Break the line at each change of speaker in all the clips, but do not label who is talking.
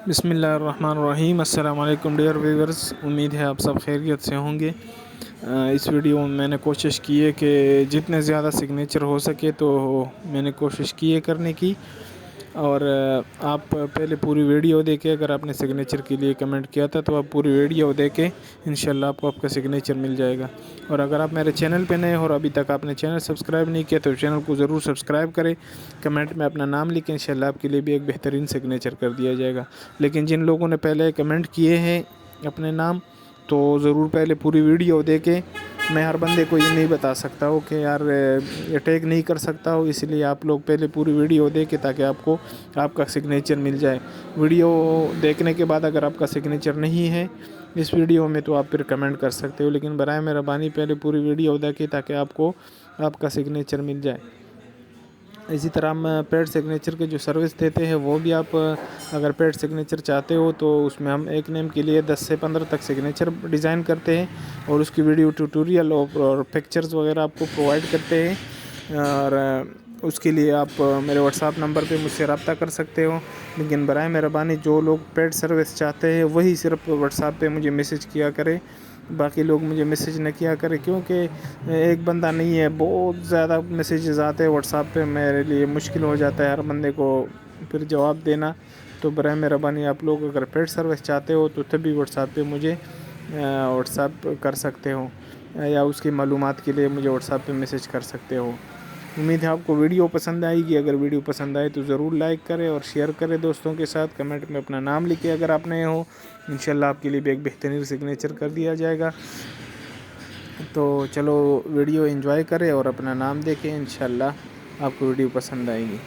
बिस्मिल्लाहिर्रहमानिर्रहीम। अस्सलाम वालेकुम डियर व्यूअर्स, उम्मीद है आप सब खैरियत से होंगे। इस वीडियो में मैंने कोशिश की है कि जितने ज़्यादा सिग्नेचर हो सके तो मैंने कोशिश की है करने की। और आप पहले पूरी वीडियो देखें। अगर आपने सिग्नेचर के लिए कमेंट किया था तो आप पूरी वीडियो देखें, इंशाल्लाह आपको आपका सिग्नेचर मिल जाएगा। और अगर आप मेरे चैनल पे नए हो और अभी तक आपने चैनल सब्सक्राइब नहीं किया तो चैनल को ज़रूर सब्सक्राइब करें। कमेंट में अपना नाम लिखें, इंशाल्लाह आपके लिए भी एक बेहतरीन सिग्नेचर कर दिया जाएगा। लेकिन जिन लोगों ने पहले कमेंट किए हैं अपने नाम, तो ज़रूर पहले पूरी वीडियो देखें। मैं हर बंदे को ये नहीं बता सकता हूँ कि यार ये टैग नहीं कर सकता हूँ, इसलिए आप लोग पहले पूरी वीडियो देखें ताकि आपको आपका सिग्नेचर मिल जाए। वीडियो देखने के बाद अगर आपका सिग्नेचर नहीं है इस वीडियो में तो आप फिर कमेंट कर सकते हो, लेकिन बराए मेहरबानी पहले पूरी वीडियो देखें ताकि आपको आपका सिग्नेचर मिल जाए। इसी तरह हम पेड सिग्नेचर के जो सर्विस देते हैं वो भी आप अगर पेड सिग्नेचर चाहते हो तो उसमें हम एक नेम के लिए 10 से 15 तक सिग्नेचर डिज़ाइन करते हैं और उसकी वीडियो ट्यूटोरियल और पिक्चर्स वगैरह आपको प्रोवाइड करते हैं। और उसके लिए आप मेरे व्हाट्सअप नंबर पे मुझसे रब्ता कर सकते हो। लेकिन बराए मेहरबानी जो लोग पेड सर्विस चाहते हैं वही सिर्फ व्हाट्सअप पे मुझे मैसेज किया करें, बाकी लोग मुझे मैसेज न किया करें, क्योंकि एक बंदा नहीं है, बहुत ज़्यादा मैसेजेस आते हैं व्हाट्सअप पे। मेरे लिए मुश्किल हो जाता है हर बंदे को फिर जवाब देना। तो बराए मेहरबानी आप लोग अगर पेड सर्विस चाहते हो तो तभी व्हाट्सअप पे मुझे व्हाट्सअप कर सकते हो या उसकी मालूमात के लिए मुझे व्हाट्सअप पे मैसेज कर सकते हो। उम्मीद है आपको वीडियो पसंद आएगी। अगर वीडियो पसंद आए तो ज़रूर लाइक करें और शेयर करें दोस्तों के साथ। कमेंट में अपना नाम लिखें अगर आप नए हो, इंशाल्लाह आपके लिए भी एक बेहतरीन सिग्नेचर कर दिया जाएगा। तो चलो वीडियो एंजॉय करें और अपना नाम देखें, इंशाल्लाह आपको वीडियो पसंद आएगी।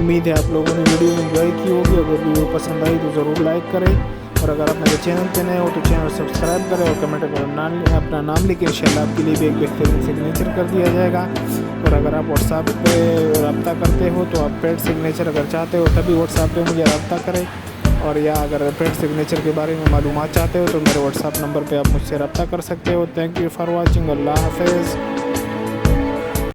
उम्मीद है आप लोगों ने वीडियो एंजॉय की होगी। अगर वीडियो पसंद आई तो ज़रूर लाइक करें, और अगर आप मेरे चैनल पे नए हो तो चैनल सब्सक्राइब करें, और कमेंट कर अपना नाम लिखें। इंशाल्लाह आपके लिए भी एक बेहतरीन सिग्नेचर कर दिया जाएगा। और अगर आप व्हाट्सएप पे रब्ता करते हो तो आप पेड सिग्नेचर अगर चाहते हो तभी व्हाट्सएप पे मुझे रब्ता करें, और या अगर पेड सिग्नेचर के बारे में मालूमात चाहते हो तो मेरे व्हाट्सएप नंबर पे आप मुझसे रब्ता कर सकते हो। Thank you for watching. अल्लाह हाफ़िज़।